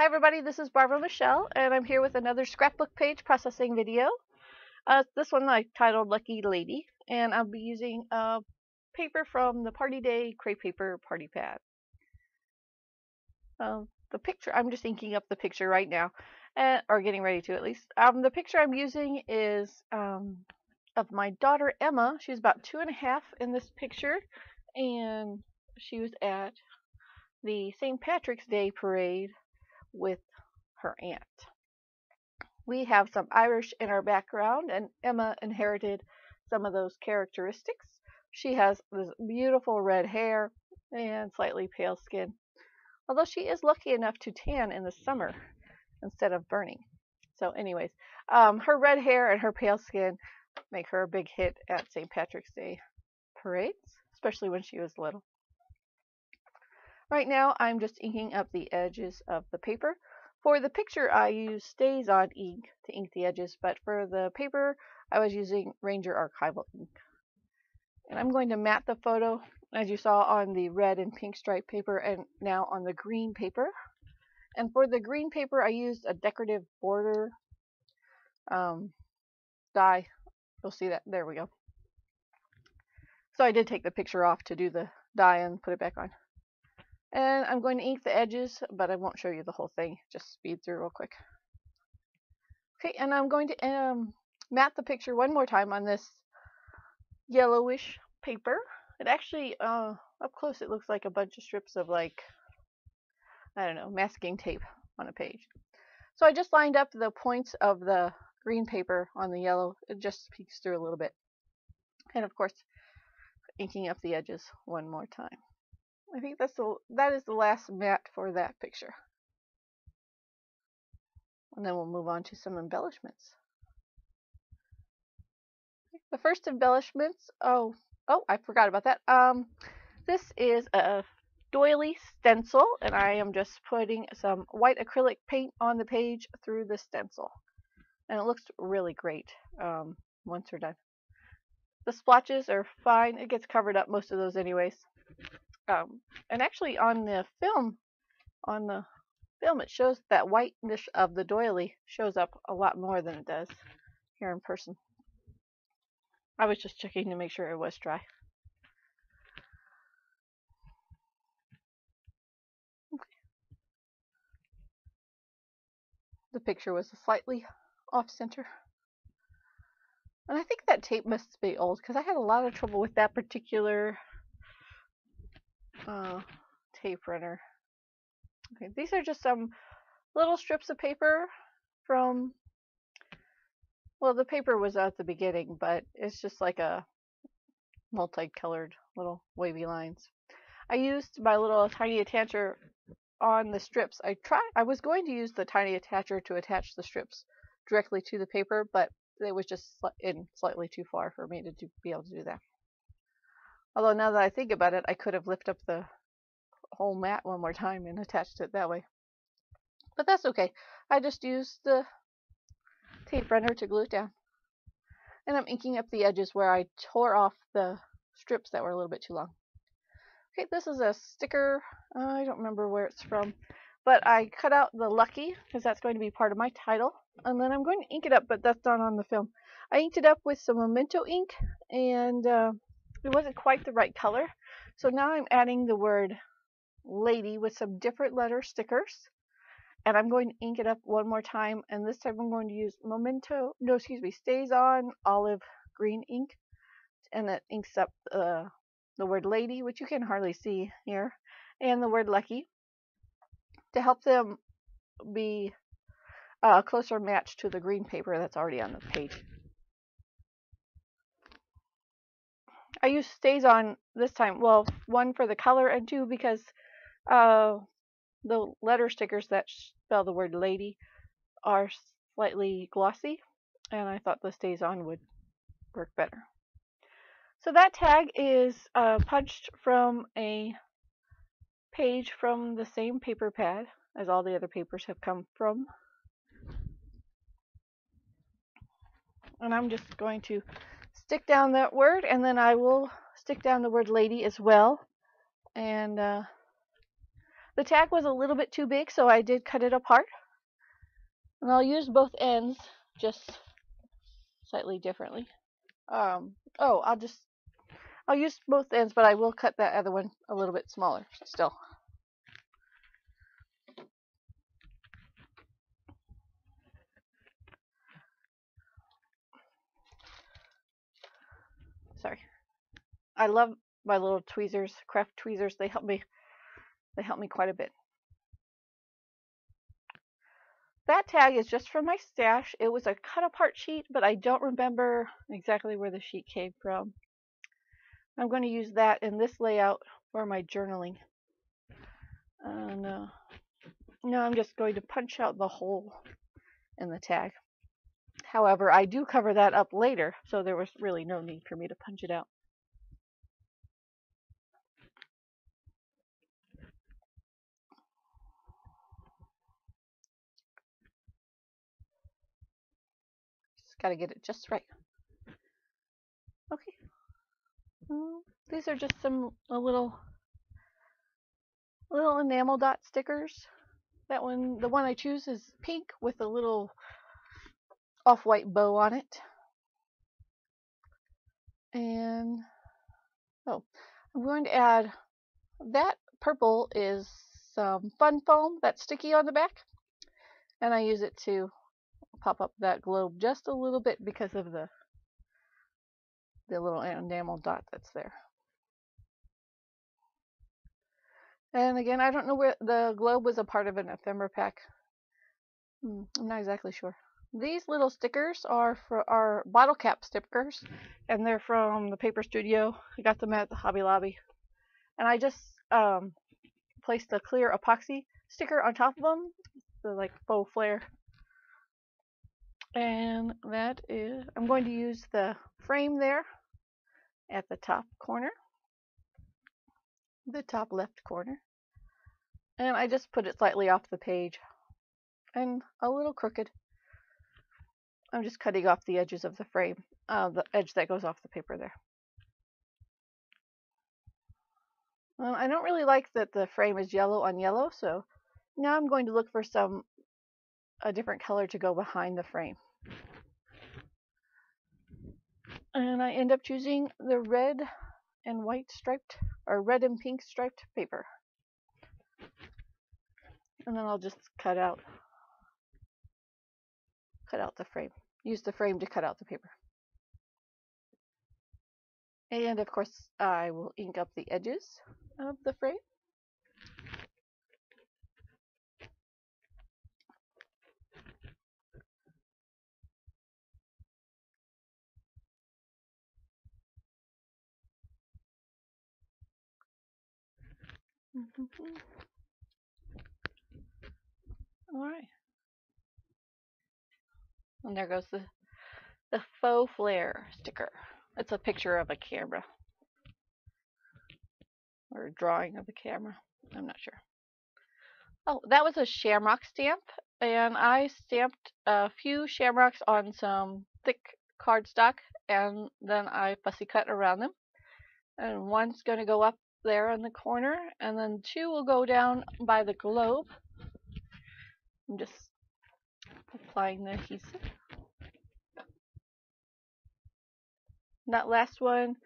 Hi everybody, this is BarbaraMichelle, and I'm here with another scrapbook page processing video. This one I titled Lucky Lady, and I'll be using paper from the Party Day Crepe Paper Party Pad. The picture, I'm just inking up the picture right now, or getting ready to at least. The picture I'm using is of my daughter Emma. She's about 2.5 in this picture, and she was at the St. Patrick's Day parade with her aunt. We have some Irish in our background, and Emma inherited some of those characteristics. She has this beautiful red hair and slightly pale skin, although she is lucky enough to tan in the summer instead of burning. So anyways, her red hair and her pale skin make her a big hit at St. Patrick's Day parades, especially when she was little. Right now I'm just inking up the edges of the paper. For the picture, I use Stays On ink to ink the edges, but for the paper, I was using Ranger Archival ink. And I'm going to mat the photo, as you saw on the red and pink stripe paper, and now on the green paper. And for the green paper, I used a decorative border die. You'll see that. There we go. So I did take the picture off to do the die and put it back on. And I'm going to ink the edges, but I won't show you the whole thing. Just speed through real quick. Okay, and I'm going to mat the picture one more time on this yellowish paper. It actually, up close, it looks like a bunch of strips of, like, I don't know, masking tape on a page. So I just lined up the points of the green paper on the yellow. It just peeks through a little bit. And of course, inking up the edges one more time. I think that is the last mat for that picture. And then we'll move on to some embellishments. The first embellishments, oh, I forgot about that. This is a doily stencil, and I am just putting some white acrylic paint on the page through the stencil. And it looks really great once we're done. The splotches are fine. It gets covered up, most of those anyways. And actually on the film, it shows that whiteness of the doily shows up a lot more than it does here in person. I was just checking to make sure it was dry. Okay. The picture was slightly off center. And I think that tape must be old because I had a lot of trouble with that particular tape runner. Okay, these are just some little strips of paper from, well, the paper was at the beginning, but it's just like a multicolored little wavy lines. I used my little tiny attacher on the strips. I was going to use the tiny attacher to attach the strips directly to the paper, but it was just slightly too far for me to be able to do that. Although now that I think about it, I could have lifted up the whole mat one more time and attached it that way. But that's okay. I just used the tape runner to glue it down. And I'm inking up the edges where I tore off the strips that were a little bit too long. Okay, this is a sticker. I don't remember where it's from, but I cut out the Lucky because that's going to be part of my title. And then I'm going to ink it up, but that's not on the film. I inked it up with some Memento ink, and it wasn't quite the right color. So now I'm adding the word lady with some different letter stickers. And I'm going to ink it up one more time, and this time I'm going to use Stays On olive green ink, and it inks up the word lady, which you can hardly see here, and the word lucky to help them be a closer match to the green paper that's already on the page. I used Stays On this time, well, one for the color and two because the letter stickers that spell the word lady are slightly glossy, and I thought the Stays On would work better. So that tag is punched from a page from the same paper pad as all the other papers have come from. And I'm just going to stick down that word, and then I will stick down the word lady as well. And The tag was a little bit too big, so I did cut it apart. And I'll use both ends just slightly differently. Oh, I'll use both ends, but I will cut that other one a little bit smaller still. Sorry. I love my little tweezers, craft tweezers. They help me quite a bit. That tag is just from my stash. It was a cut apart sheet, but I don't remember exactly where the sheet came from. I'm going to use that in this layout for my journaling. No, I'm just going to punch out the hole in the tag. However, I do cover that up later, so there was really no need for me to punch it out. Just got to get it just right. Okay. These are just some little enamel dot stickers. That one, the one I choose is pink with a little off-white bow on it. And oh, I'm going to add that purple is some fun foam that's sticky on the back, and I use it to pop up that globe just a little bit because of the little enamel dot that's there. And again, I don't know where the globe was a part of an ephemera pack. I'm not exactly sure. These little stickers are for our bottle cap stickers, and they're from the Paper Studio. I got them at the Hobby Lobby, and I just placed a clear epoxy sticker on top of them, the like faux flare. And that is, I'm going to use the frame there at the top corner, the top left corner, and I just put it slightly off the page and a little crooked. I'm just cutting off the edges of the frame, the edge that goes off the paper there. Well, I don't really like that the frame is yellow on yellow, so now I'm going to look for a different color to go behind the frame. And I end up choosing the red and white striped, or red and pink striped paper. And then I'll just cut out the frame. Use the frame to cut out the paper. And of course, I will ink up the edges of the frame. All right. And there goes the faux flare sticker. It's a picture of a camera, or a drawing of a camera. I'm not sure. Oh, that was a shamrock stamp, and I stamped a few shamrocks on some thick cardstock, and then I fussy cut around them. And one's going to go up there in the corner, and then two will go down by the globe. I'm just applying the adhesive. That last one,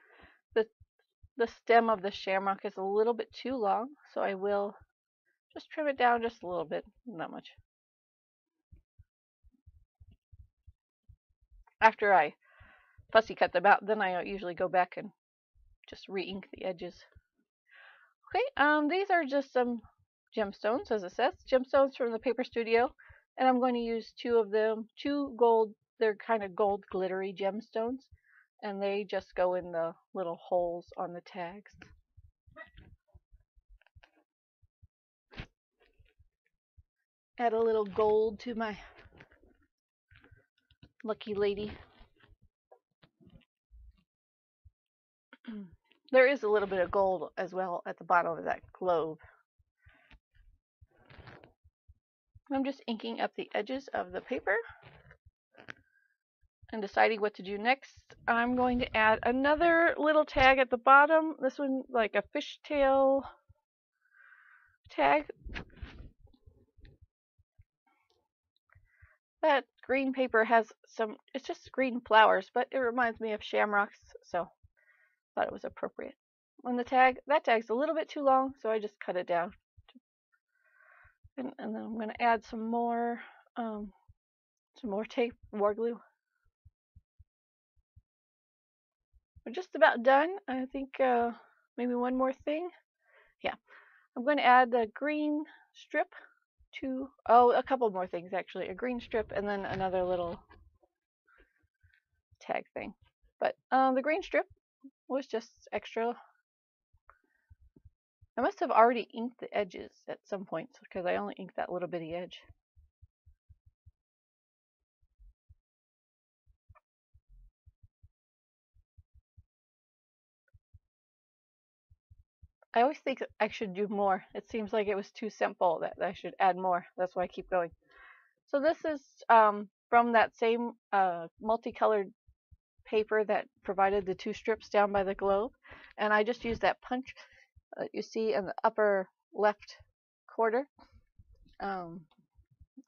the stem of the shamrock is a little bit too long, so I will just trim it down just a little bit, not much. After I fussy cut them out, then I usually go back and just re-ink the edges. Okay, these are just some gemstones, as it says, gemstones from the Paper Studio, and I'm going to use two of them, two gold, they're kind of gold glittery gemstones, and they just go in the little holes on the tags. Add a little gold to my lucky lady. There is a little bit of gold as well at the bottom of that globe. I'm just inking up the edges of the paper and deciding what to do next. I'm going to add another little tag at the bottom. This one like a fishtail tag. That green paper has some, it's just green flowers, but it reminds me of shamrocks, so thought it was appropriate. On the tag, that tag's a little bit too long, so I just cut it down. And then I'm going to add some more tape, more glue. We're just about done. I think maybe one more thing. Yeah, I'm going to add the green strip to, a couple more things actually. A green strip and then another little tag thing. But the green strip was just extra. I must have already inked the edges at some point because I only inked that little bitty edge. I always think I should do more. It seems like it was too simple that I should add more. That's why I keep going. So this is from that same multicolored paper that provided the 2 strips down by the globe. And I just used that punch that you see in the upper left corner.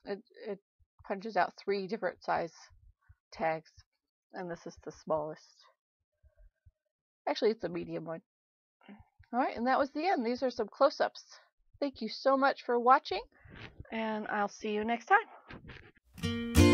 It punches out 3 different size tags. And this is the smallest. Actually, it's a medium one. All right, and that was the end. These are some close-ups. Thank you so much for watching, and I'll see you next time.